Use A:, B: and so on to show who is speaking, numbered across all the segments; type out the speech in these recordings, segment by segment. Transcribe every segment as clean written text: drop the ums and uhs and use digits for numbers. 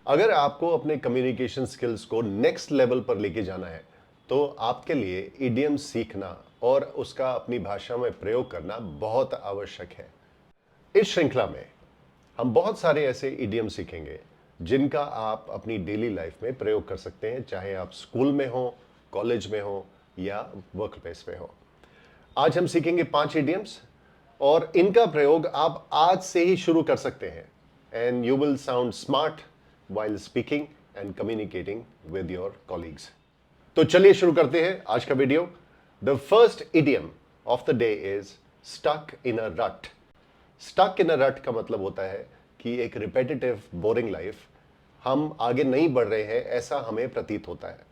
A: अगर आपको अपने कम्युनिकेशन स्किल्स को नेक्स्ट लेवल पर लेके जाना है तो आपके लिए इडियम सीखना और उसका अपनी भाषा में प्रयोग करना बहुत आवश्यक है। इस श्रृंखला में हम बहुत सारे ऐसे इडियम सीखेंगे जिनका आप अपनी डेली लाइफ में प्रयोग कर सकते हैं, चाहे आप स्कूल में हो, कॉलेज में हो या वर्क प्लेस पे हो। आज हम सीखेंगे 5 इडियम्स और इनका प्रयोग आप आज से ही शुरू कर सकते हैं and you will sound smart while speaking and communicating with your colleagues. तो चलिए शुरू करते हैं आज का video. The first idiom of the day is stuck in a rut. Stuck in a rut का मतलब होता है कि एक repetitive, boring life, हम आगे नहीं बढ़ रहे हैं ऐसा हमें प्रतीत होता है।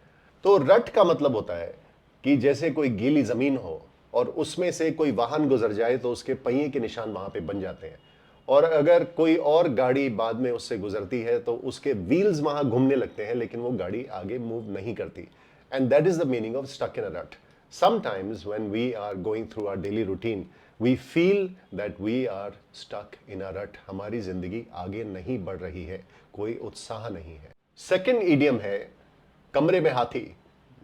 A: तो रट का मतलब होता है कि जैसे कोई गीली जमीन हो और उसमें से कोई वाहन गुजर जाए तो उसके पहिए के निशान वहां पे बन जाते हैं, और अगर कोई और गाड़ी बाद में उससे गुजरती है तो उसके व्हील्स वहां घूमने लगते हैं लेकिन वो गाड़ी आगे मूव नहीं करती। And that is the meaning of stuck in a rut. Sometimes when we are going through our daily routine we feel that we are stuck in a rut. हमारी जिंदगी आगे नहीं बढ़ रही है, कोई उत्साह नहीं है। सेकेंड इडियम है कमरे में हाथी,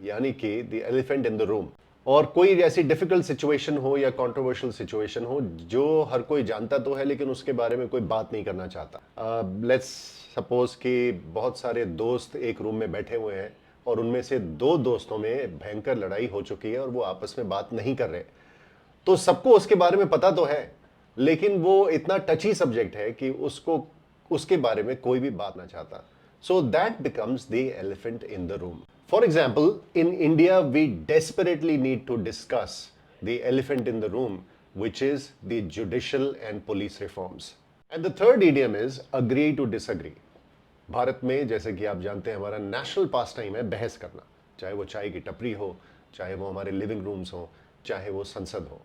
A: यानी कि the elephant in the room. और कोई ऐसी डिफिकल्ट सिचुएशन हो या कंट्रोवर्शियल सिचुएशन हो जो हर कोई जानता तो है लेकिन उसके बारे में कोई बात नहीं करना चाहता। लेट्स सपोज कि बहुत सारे दोस्त एक रूम में बैठे हुए हैं और उनमें से 2 दोस्तों में भयंकर लड़ाई हो चुकी है और वो आपस में बात नहीं कर रहे। तो सबको उसके बारे में पता तो है लेकिन वो इतना टची सब्जेक्ट है कि उसको उसके बारे में कोई भी बात ना चाहता। So that becomes the elephant in the room. For example, in India, we desperately need to discuss the elephant in the room, which is the judicial and police reforms. And the third idiom is agree to disagree. Bharat में जैसे कि आप जानते हैं हमारा national पास time है बहस करना, चाहे वो चाय की टपरी हो, चाहे वो हमारे लिविंग रूम्स हो, चाहे वो संसद हो।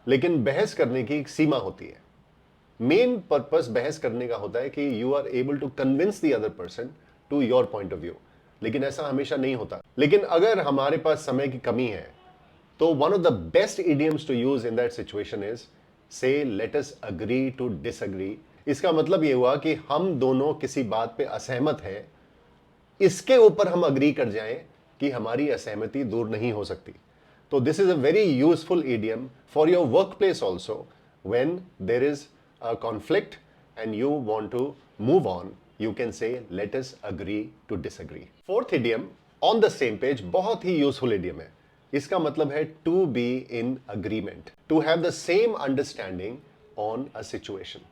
A: लेकिन बहस करने की एक सीमा होती है। मेन पर्पस बहस करने का होता है कि you are able to convince the other person to your point of view, लेकिन ऐसा हमेशा नहीं होता। लेकिन अगर हमारे पास समय की कमी है तो one of the best idioms to use in that situation is say let us agree to disagree. इसका मतलब यह हुआ कि हम दोनों किसी बात पे असहमत हैं, इसके ऊपर हम अग्री कर जाएं कि हमारी असहमति दूर नहीं हो सकती। तो this is a very useful idiom for your workplace also when there is a conflict and you want to move on, you can say let us agree to disagree. Fourth idiom on the same page, बहुत ही useful idiom है। इसका मतलब है to be in agreement, to have the same understanding on a situation.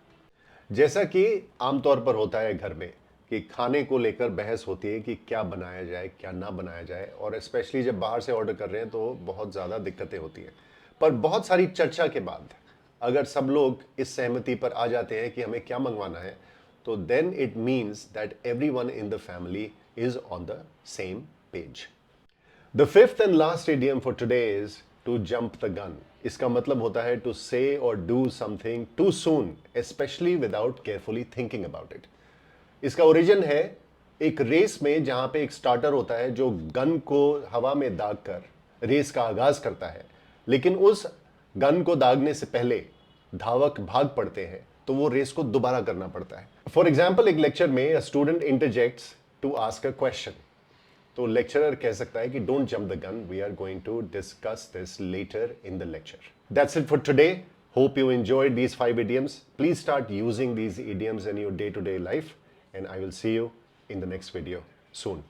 A: जैसा कि आमतौर पर होता है घर में कि खाने को लेकर बहस होती है कि क्या बनाया जाए क्या ना बनाया जाए, और स्पेशली जब बाहर से ऑर्डर कर रहे हैं तो बहुत ज़्यादा दिक्कतें होती हैं। पर बहुत सारी चर्चा के बाद अगर सब लोग इस सहमति पर आ जाते हैं कि हमें क्या मंगवाना है, तो then it means that everyone in the family is on the same page. The fifth and last idiom for today is to jump the gun. इसका मतलब होता है to say or do something too soon, especially without carefully thinking about it. इसका origin है एक race में जहां पे एक स्टार्टर होता है जो गन को हवा में दाग कर रेस का आगाज करता है, लेकिन उस गन को दागने से पहले धावक भाग पड़ते हैं तो वो रेस को दोबारा करना पड़ता है। फॉर एग्जाम्पल, एक लेक्चर में a student interjects to ask a question, तो लेक्चरर कह सकता है कि don't jump the gun, we are going to discuss this later in the lecture. That's it for today. Hope you enjoyed these 5 idioms. Please start using these idioms in your day-to-day life and I will see you in the next video soon.